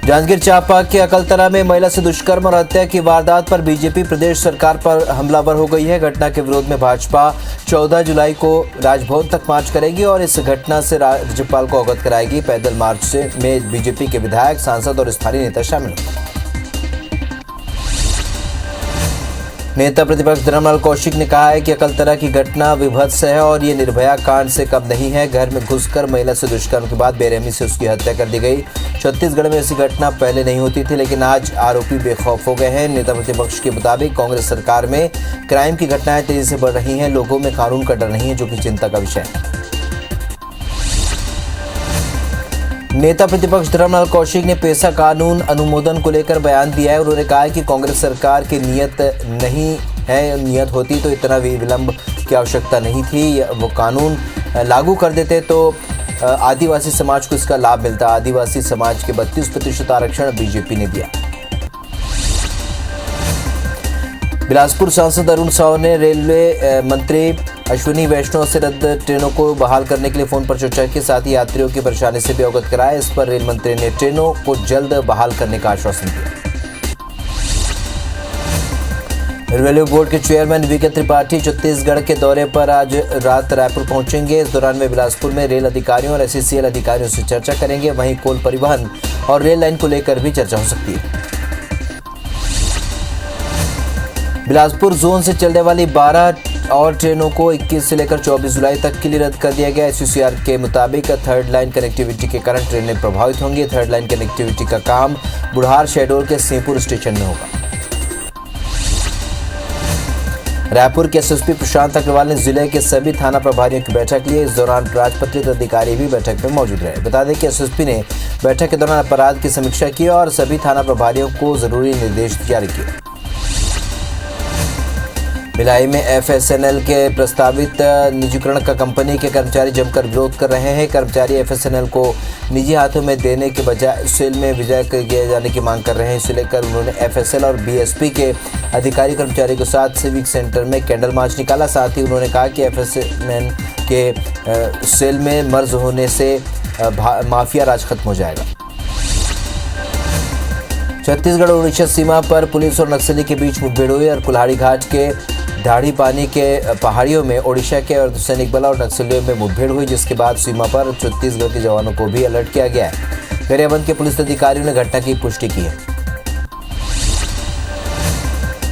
जांजगीर चांपा के अकलतरा में महिला से दुष्कर्म और हत्या की वारदात पर बीजेपी प्रदेश सरकार पर हमलावर हो गई है। घटना के विरोध में भाजपा 14 जुलाई को राजभवन तक मार्च करेगी और इस घटना से राज्यपाल को अवगत कराएगी। पैदल मार्च में बीजेपी के विधायक, सांसद और स्थानीय नेता शामिल होंगे। नेता प्रतिपक्ष धर्मलाल कौशिक ने कहा है कि अकलतरा की घटना विभत्स है और ये निर्भया कांड से कम नहीं है। घर में घुसकर महिला से दुष्कर्म के बाद बेरहमी से उसकी हत्या कर दी गई। छत्तीसगढ़ में ऐसी घटना पहले नहीं होती थी, लेकिन आज आरोपी बेखौफ हो गए हैं। नेता प्रतिपक्ष के मुताबिक कांग्रेस सरकार में क्राइम की घटनाएं तेजी से बढ़ रही हैं। लोगों में कानून का डर नहीं है, जो कि चिंता का विषय है। नेता प्रतिपक्ष धर्मलाल कौशिक ने पेशा कानून अनुमोदन को लेकर बयान दिया है। उन्होंने कहा है कि कांग्रेस सरकार की नीयत नहीं है, नीयत होती तो इतना विलंब की आवश्यकता नहीं थी। वो कानून लागू कर देते तो आदिवासी समाज को इसका लाभ मिलता। आदिवासी समाज के 32% आरक्षण बीजेपी ने दिया। बिलासपुर सांसद अरुण साव ने रेलवे मंत्री अश्विनी वैष्णव से रद्द ट्रेनों को बहाल करने के लिए फोन पर चर्चा के साथ ही यात्रियों की परेशानी से भी अवगत कराया। इस पर रेल मंत्री ने ट्रेनों को जल्द बहाल करने का आश्वासन दिया। रेलवे बोर्ड के चेयरमैन वीके त्रिपाठी छत्तीसगढ़ के दौरे पर आज रात रायपुर पहुंचेंगे। इस दौरान वे बिलासपुर में रेल अधिकारियों और एसईसीएल अधिकारियों से चर्चा करेंगे। वहीं कोल परिवहन और रेल लाइन को लेकर भी चर्चा हो सकती है। बिलासपुर जोन से चलने वाली 12 और ट्रेनों को 21 से लेकर 24 जुलाई तक के लिए रद्द कर दिया गया। एसईसीआर के मुताबिक थर्ड लाइन कनेक्टिविटी के कारण ट्रेनें प्रभावित होंगी। थर्ड लाइन कनेक्टिविटी का काम बुढ़ार शेडोल के सिंहपुर स्टेशन में होगा। रायपुर के एसएसपी प्रशांत अग्रवाल ने जिले के सभी थाना प्रभारियों की बैठक ली। इस दौरान राजपत्रित अधिकारी भी बैठक में मौजूद रहे। बता दें कि एसएसपी ने बैठक के दौरान अपराध की समीक्षा की और सभी थाना प्रभारियों को जरूरी निर्देश जारी किए। भिलाई में एफएसएनएल के प्रस्तावित निजीकरण का कंपनी के कर्मचारी जमकर विरोध कर रहे हैं। कर्मचारी एफएसएनएल को निजी हाथों में देने के बजाय सेल में विलय किए जाने की मांग कर रहे हैं। इसे लेकर उन्होंने एफएसएल और बीएसपी के अधिकारी कर्मचारी के साथ सिविक सेंटर में कैंडल मार्च निकाला। साथ ही उन्होंने कहा कि एफएसएनएल के सेल में मर्ज होने से माफिया राज खत्म हो जाएगा। छत्तीसगढ़ उड़ीसा सीमा पर पुलिस और नक्सली के बीच मुठभेड़ हुई और कुल्हाड़ी घाट के ढाड़ी पानी के पहाड़ियों में ओडिशा के अर्धसैनिक बल और नक्सलियों में मुठभेड़ हुई, जिसके बाद सीमा पर छत्तीसगढ़ के जवानों को भी अलर्ट किया गया है। गरियाबंद के पुलिस अधिकारियों ने घटना की पुष्टि की है।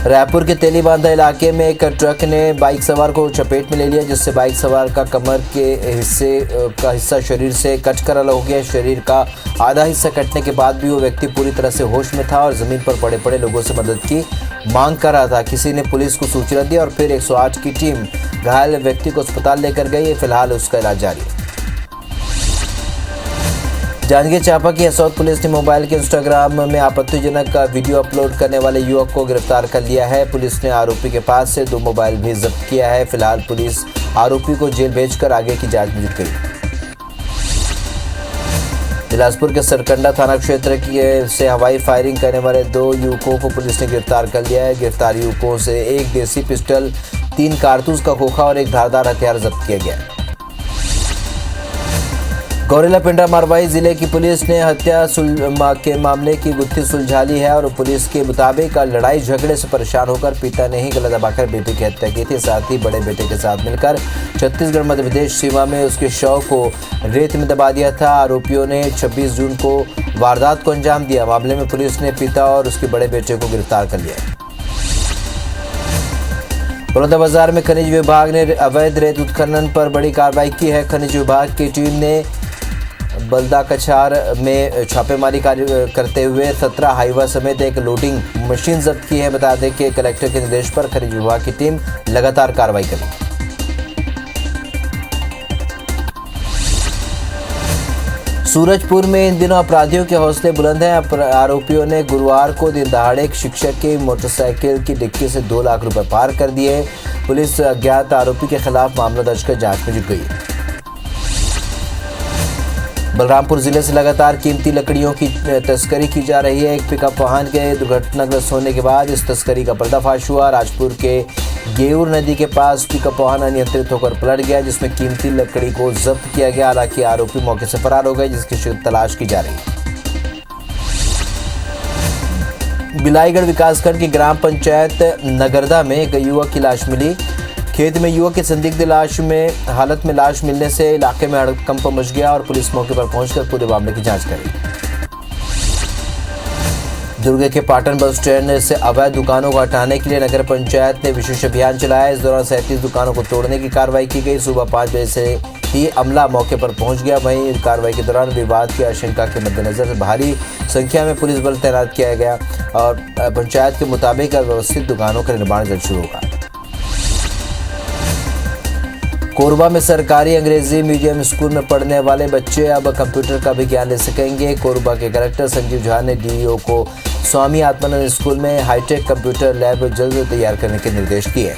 रायपुर के तेलीबांधा इलाके में एक ट्रक ने बाइक सवार को चपेट में ले लिया, जिससे बाइक सवार का कमर के हिस्सा शरीर से कटकर अलग हो गया। शरीर का आधा हिस्सा कटने के बाद भी वो व्यक्ति पूरी तरह से होश में था और जमीन पर पड़े पड़े लोगों से मदद की मांग कर रहा था। किसी ने पुलिस को सूचना दी और फिर 108 की टीम घायल व्यक्ति को अस्पताल लेकर गई। फिलहाल उसका इलाज जारी है। जांजगीर चांपा की असौद पुलिस ने मोबाइल के इंस्टाग्राम में आपत्तिजनक वीडियो अपलोड करने वाले युवक को गिरफ्तार कर लिया है। पुलिस ने आरोपी के पास से 2 मोबाइल भी जब्त किया है। फिलहाल पुलिस आरोपी को जेल भेजकर आगे की जांच में जुट गई। बिलासपुर के सरकंडा थाना क्षेत्र से हवाई फायरिंग करने वाले 2 युवकों को पुलिस ने गिरफ्तार कर लिया है। गिरफ्तार युवकों से 1 देसी पिस्टल, 3 कारतूस का खोखा और 1 धारदार हथियार जब्त किया गया है। गौरेला पिंडा मारवाही जिले की पुलिस ने हत्या के मामले की गुत्थी सुलझा ली है और पुलिस के मुताबिक लड़ाई झगड़े से परेशान होकर पिता ने ही गला दबाकर बेटे की हत्या की थी। साथ ही बड़े बेटे के साथ मिलकर छत्तीसगढ़ मध्य प्रदेश सीमा में उसके शव को रेत में दबा दिया था। आरोपियों ने 26 जून को वारदात को अंजाम दिया। मामले में पुलिस ने पिता और उसके बड़े बेटे को गिरफ्तार कर लिया है। बलौदाबाजार में खनिज विभाग ने अवैध रेत उत्खनन पर बड़ी कार्रवाई की है। खनिज विभाग की टीम ने बलदा कछार में छापेमारी करते हुए 17 हाईवा समेत एक लोडिंग मशीन जब्त की है। बता दें कि कलेक्टर के निर्देश पर खनिज विभाग की टीम लगातार कार्रवाई कर रही है। सूरजपुर में इन दिनों अपराधियों के हौसले बुलंद हैं। आरोपियों ने गुरुवार को दिन दहाड़े एक शिक्षक की मोटरसाइकिल की डिक्की से 2 लाख रुपए पार कर दिए। पुलिस अज्ञात आरोपी के खिलाफ मामला दर्ज कर जांच में जुट गई है। बलरामपुर जिले से लगातार कीमती लकड़ियों की तस्करी की जा रही है। एक पिकअप वाहन के दुर्घटनाग्रस्त होने के बाद इस तस्करी का पर्दाफाश हुआ। राजपुर के गेऊर नदी के पास पिकअप वाहन अनियंत्रित होकर पलट गया, जिसमें कीमती लकड़ी को जब्त किया गया। हालांकि आरोपी मौके से फरार हो गए, जिसकी तलाश की जा रही है। बिलाईगढ़ विकासखंड की ग्राम पंचायत नगरदा में एक युवक की लाश मिली। खेत में युवक की संदिग्ध लाश में हालत में लाश मिलने से इलाके में हड़कंप मच गया और पुलिस मौके पर पहुंचकर पूरे मामले की जांच करी। दुर्ग के पाटन बस स्टैंड से अवैध दुकानों को हटाने के लिए नगर पंचायत ने विशेष अभियान चलाया। इस दौरान 37 दुकानों को तोड़ने की कार्रवाई की गई। सुबह 5 बजे से ही अमला मौके पर पहुंच गया। वहीं कार्रवाई के दौरान विवाद की आशंका के मद्देनजर भारी संख्या में पुलिस बल तैनात किया गया और पंचायत के मुताबिक व्यवस्थित दुकानों का निर्माण जल्द शुरू होगा। कोरबा में सरकारी अंग्रेजी मीडियम स्कूल में पढ़ने वाले बच्चे अब कंप्यूटर का भी ज्ञान ले सकेंगे। कोरबा के कलेक्टर संजीव झा ने डीईओ को स्वामी आत्मानंद स्कूल में हाईटेक कंप्यूटर लैब जल्द तैयार करने के निर्देश दिए।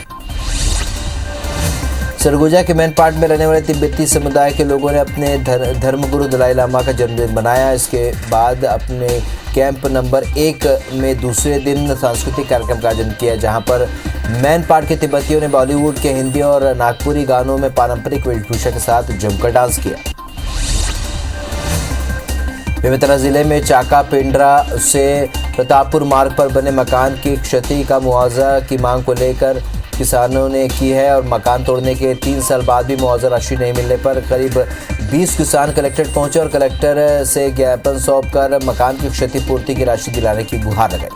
सरगुजा के मैनपाट में रहने वाले तिब्बती समुदाय के लोगों ने अपने धर्मगुरु दलाई लामा का जन्मदिन मनाया। इसके बाद अपने कैंप नंबर 1 में दूसरे दिन सांस्कृतिक कार्यक्रम का आयोजन किया, जहां पर मैनपाट के तिब्बतियों ने बॉलीवुड के हिंदी और नागपुरी गानों में पारंपरिक वेशभूषा के साथ जमकर डांस किया। बेमेतरा जिले में चाका पिंडरा से प्रतापपुर मार्ग पर बने मकान की क्षति का मुआवजा की मांग को लेकर किसानों ने की है और मकान तोड़ने के 3 साल बाद भी मुआवजा राशि नहीं मिलने पर करीब 20 किसान कलेक्ट्रेट पहुंचे और कलेक्टर से ज्ञापन सौंपकर मकान की क्षतिपूर्ति की राशि दिलाने की गुहार लगाई।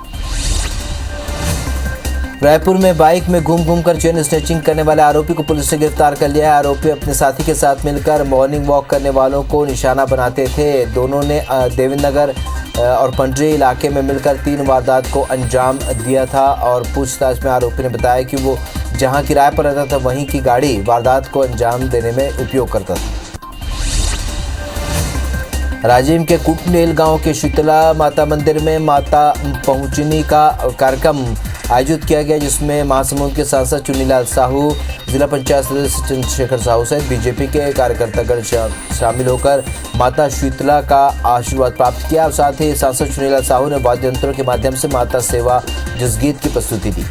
रायपुर में बाइक में घूम कर चेन स्नैचिंग करने वाले आरोपी को पुलिस ने गिरफ्तार कर लिया है। आरोपी अपने साथी के साथ मिलकर मॉर्निंग वॉक करने वालों को निशाना बनाते थे। दोनों ने देवेंद्र नगर और पंडरी इलाके में मिलकर 3 वारदात को अंजाम दिया था और पूछताछ में आरोपी ने बताया कि वो जहां किराए पर रहता था वहीं की गाड़ी वारदात को अंजाम देने में उपयोग करता था। राजिम के कुटनेल गांव के शीतला माता मंदिर में माता पहुंचनी का कार्यक्रम आयोजित किया गया, जिसमें महासमुंद के सांसद चुन्नीलाल साहू, जिला पंचायत सदस्य चंद्रशेखर साहू सहित बीजेपी के कार्यकर्तागण शामिल होकर माता शीतला का आशीर्वाद प्राप्त किया और साथ ही सांसद चुन्नीलाल साहू ने वाद्य यंत्रों के माध्यम से माता सेवा जसगीत की प्रस्तुति दी।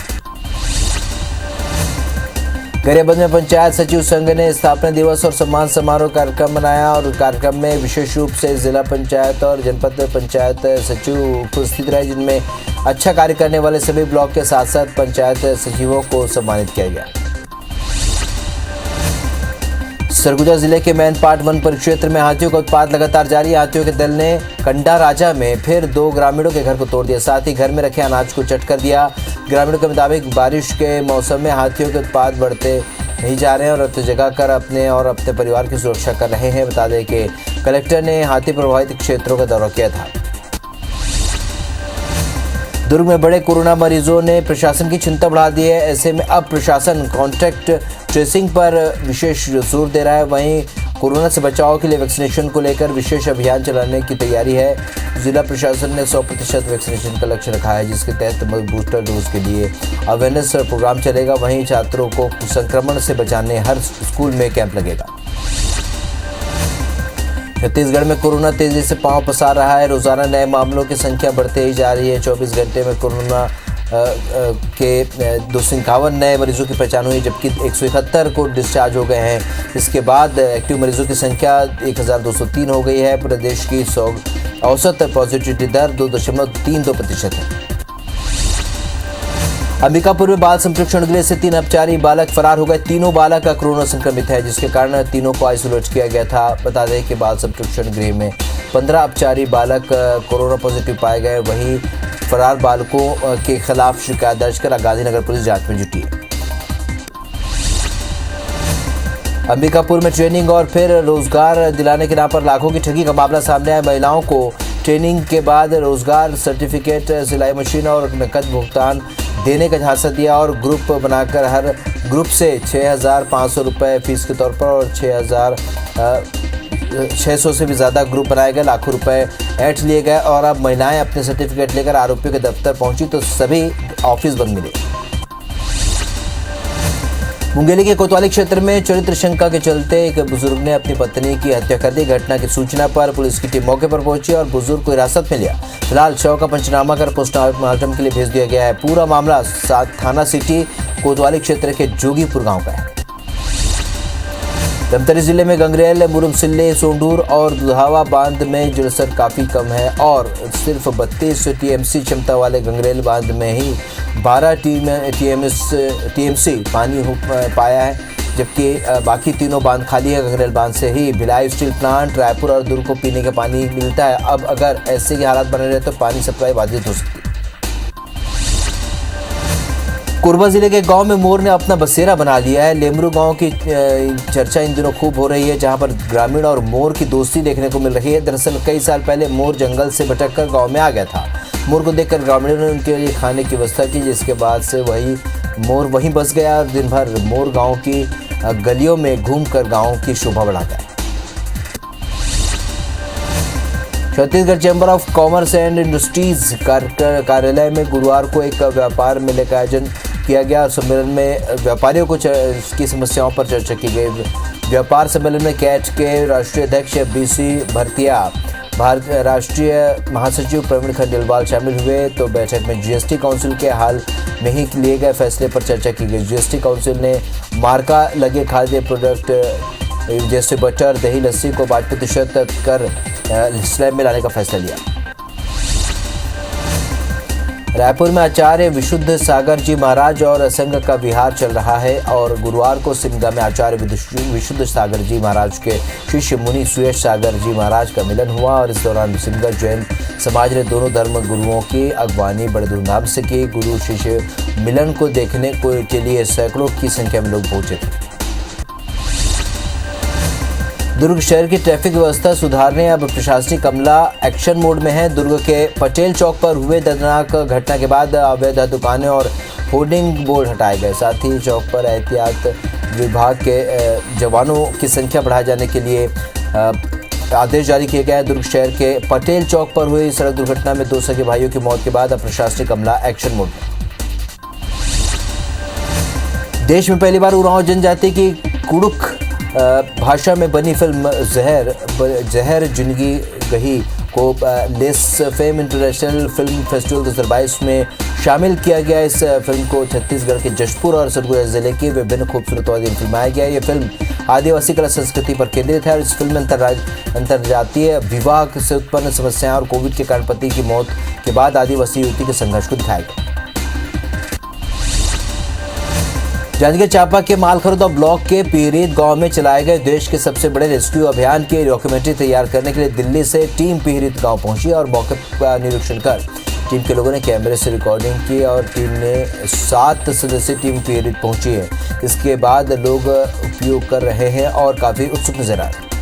गरियाबंद में पंचायत सचिव संघ ने स्थापना दिवस और सम्मान समारोह कार्यक्रम मनाया और कार्यक्रम में विशेष रूप से जिला पंचायत और जनपद पंचायत सचिव उपस्थित रहे, जिनमें अच्छा कार्य करने वाले सभी ब्लॉक के साथ साथ पंचायत सचिवों को सम्मानित किया गया। सरगुजा जिले के मैनपाट वन परिक्षेत्र में हाथियों का उत्पात लगातार जारी है। हाथियों के दल ने कंडा राजा में फिर 2 ग्रामीणों के घर को तोड़ दिया, साथ ही घर में रखे अनाज को चट कर दिया। ग्रामीणों के मुताबिक बारिश के मौसम में हाथियों के उत्पात बढ़ते नहीं जा रहे हैं और रत जगा कर अपने और अपने परिवार की सुरक्षा कर रहे हैं। बता दें कि कलेक्टर ने हाथी प्रभावित क्षेत्रों का दौरा किया था। दुर्ग में बड़े कोरोना मरीजों ने प्रशासन की चिंता बढ़ा दी है। ऐसे में अब प्रशासन कॉन्टैक्ट ट्रेसिंग पर विशेष जोर दे रहा है। वहीं कोरोना से बचाव के लिए वैक्सीनेशन को लेकर विशेष अभियान चलाने की तैयारी है। जिला प्रशासन ने 100% वैक्सीनेशन का लक्ष्य रखा है, जिसके तहत बूस्टर डोज के लिए अवेयरनेस प्रोग्राम चलेगा। वहीं छात्रों को संक्रमण से बचाने हर स्कूल में कैंप लगेगा। छत्तीसगढ़ में कोरोना तेजी से पांव पसार रहा है। रोजाना नए मामलों की संख्या बढ़ते ही जा रही है। 24 घंटे में कोरोना के 251 नए मरीजों की पहचान हुई, जबकि 171 को डिस्चार्ज हो गए हैं। इसके बाद एक्टिव मरीजों की संख्या 1203 हो गई है। प्रदेश की औसत पॉजिटिविटी दर 2.32% है। अंबिकापुर में बाल संप्रेक्षण गृह से 3 अपचारी बालक फरार हो गए। तीनों बालक कोरोना संक्रमित है, जिसके कारण तीनों को आइसोलेट किया गया था। बता दें कि बाल संप्रेक्षण गृह में 15 अपचारी बालक कोरोना पॉजिटिव पाए गए। वहीं फरार बालकों के खिलाफ शिकायत दर्ज कर गांधीनगर पुलिस जांच में जुटी है। अंबिकापुर में ट्रेनिंग और फिर रोजगार दिलाने के नाम पर लाखों की ठगी का मामला सामने आया। महिलाओं को ट्रेनिंग के बाद रोजगार सर्टिफिकेट, सिलाई मशीन और नकद भुगतान देने का झांसा दिया और ग्रुप बनाकर हर ग्रुप से 6,500 रुपये फीस के तौर पर और 6,600 से भी ज़्यादा ग्रुप बनाए गए। लाखों रुपए ऐंठ लिए गए और अब महिलाएं अपने सर्टिफिकेट लेकर आरोपियों के दफ्तर पहुंची तो सभी ऑफिस बंद मिले। मुंगेली के कोतवाली क्षेत्र में चरित्र शंका के चलते एक बुजुर्ग ने अपनी पत्नी की हत्या कर दी। घटना की सूचना पर पुलिस की टीम मौके पर पहुंची और बुजुर्ग को हिरासत में लिया। फिलहाल शव का पंचनामा कर पोस्टमार्टम के लिए भेज दिया गया है। पूरा मामला थाना सिटी कोतवाली क्षेत्र के जोगीपुर गांव का है। धमतरी जिले में गंगरेल, मुरमसिल्ले, सोंडूर और दुधावा बांध में जलस्तर काफ़ी कम है और सिर्फ 32 टीएमसी क्षमता वाले गंगरेल बांध में ही 12 टीएमसी पानी पाया है, जबकि बाकी तीनों बांध खाली है। गंगरेल बांध से ही भिलाई स्टील प्लांट, रायपुर और दुर्ग को पीने का पानी मिलता है। अब अगर ऐसे के हालात बने रहे तो पानी सप्लाई बाधित हो सकती है। कोरबा जिले के गांव में मोर ने अपना बसेरा बना लिया है। लेमरू गांव की चर्चा इन दिनों खूब हो रही है, जहां पर ग्रामीण और मोर की दोस्ती देखने को मिल रही है। दरअसल कई साल पहले मोर जंगल से भटककर गांव में आ गया था। मोर को देखकर ग्रामीणों ने उनके लिए खाने की व्यवस्था की, जिसके बाद से मोर वहीं बस गया और दिन भर मोर गाँव की गलियों में घूमकर गाँव की शोभा बढ़ाता है। Chhattisgarh chamber of commerce and industries कार्यालय में गुरुवार को एक व्यापार मेले का आयोजन किया गया और सम्मेलन में व्यापारियों को की समस्याओं पर चर्चा की गई। व्यापार सम्मेलन में कैट के राष्ट्रीय अध्यक्ष बीसी भरतिया, भारत राष्ट्रीय महासचिव प्रवीण खंडेलवाल शामिल हुए। तो बैठक में जीएसटी काउंसिल के हाल में ही लिए गए फैसले पर चर्चा की गई। जीएसटी काउंसिल ने मार्का लगे खाद्य प्रोडक्ट जैसे बटर, दही, लस्सी को 5% कर स्लैब में लाने का फैसला लिया। रायपुर में आचार्य विशुद्ध सागर जी महाराज और संघ का विहार चल रहा है और गुरुवार को सिमगा में आचार्य विशुद्ध सागर जी महाराज के शिष्य मुनि सुयश सागर जी महाराज का मिलन हुआ और इस दौरान सिमगा जैन समाज ने दोनों धर्म गुरुओं की अगवानी बड़े धूमधाम से की। गुरु शिष्य मिलन को देखने के लिए सैकड़ों की संख्या में लोग पहुंचे थे। दुर्ग शहर की ट्रैफिक व्यवस्था सुधारने अब प्रशासनिक अमला एक्शन मोड में है। दुर्ग के पटेल चौक पर हुए दर्दनाक घटना के बाद अवैध दुकानें और होर्डिंग बोर्ड हटाए गए। साथ ही चौक पर एहतियात विभाग के जवानों की संख्या बढ़ाए जाने के लिए आदेश जारी किए गए हैं। दुर्ग शहर के पटेल चौक पर हुई सड़क दुर्घटना में 2 सगे भाइयों की मौत के बाद अब प्रशासनिक अमला एक्शन मोड में। देश में पहली बार उरांव जनजाति की कुड़ुक भाषा में बनी फिल्म जहर जिंदगी गही को less fame international film festival 2022 में शामिल किया गया। इस फिल्म को छत्तीसगढ़ के जशपुर और सरगुजा जिले की विभिन्न खूबसूरत वादियों में फिल्माया गया। ये फिल्म आदिवासी कला संस्कृति पर केंद्रित है और इस फिल्म में अंतर्जातीय विवाह से उत्पन्न समस्याएं और कोविड के कारण पति की मौत के बाद आदिवासी युवती के संघर्ष को दिखाया गया। जांजगीर चांपा के मालखरौदा ब्लॉक के पीरीत गांव में चलाए गए देश के सबसे बड़े रेस्क्यू अभियान की डॉक्यूमेंट्री तैयार करने के लिए दिल्ली से टीम पीरीत गांव पहुंची और मौके का निरीक्षण कर टीम के लोगों ने कैमरे से रिकॉर्डिंग की और टीम ने 7 सदस्यीय टीम पीरीत पहुंची है। इसके बाद लोग उपयोग कर रहे हैं और काफ़ी उत्सुक नजर आ रहे हैं।